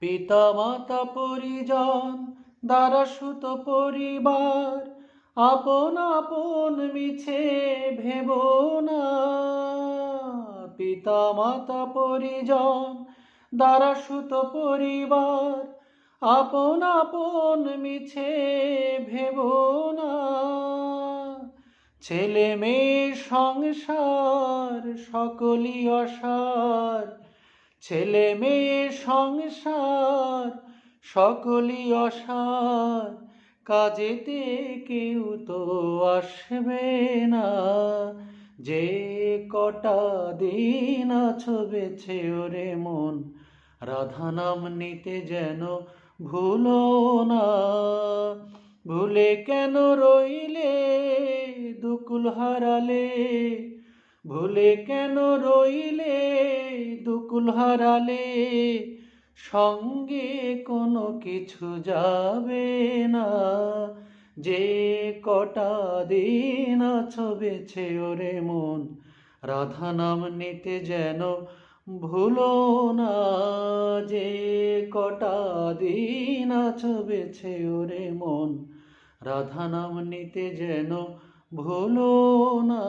পিতা মাতা পরিজন দ্বারা সুত পরিবার, আপন আপন মিছে ভেব না। পিতা মাতা পরিজন দ্বারা সুত পরিবার, আপন আপন মিছে ভেব না। ছেলে মেয়ে সংসার সকলই অসার, ছেলে মেয়ে সংসার সকলই অসার, কাজেতে কেউ তো আসবে না। যে কটা দিন আছো বেঁচে ওরে মন, রাধা নাম নিতে যেন ভুলো না। ভুলে কেন রইলে দুকুল হারালে, ভুলে কেন রইলে দুকুল হারালে, সঙ্গে কোনো কিছু যাবে না। যে কটা দিন আছো বেঁচে ওরে মন, রাধা নাম নিতে যেন ভুলো না। যে কটা দিন আছো বেঁচে ওরে মন, রাধা নাম নিতে যেন ভুলো না।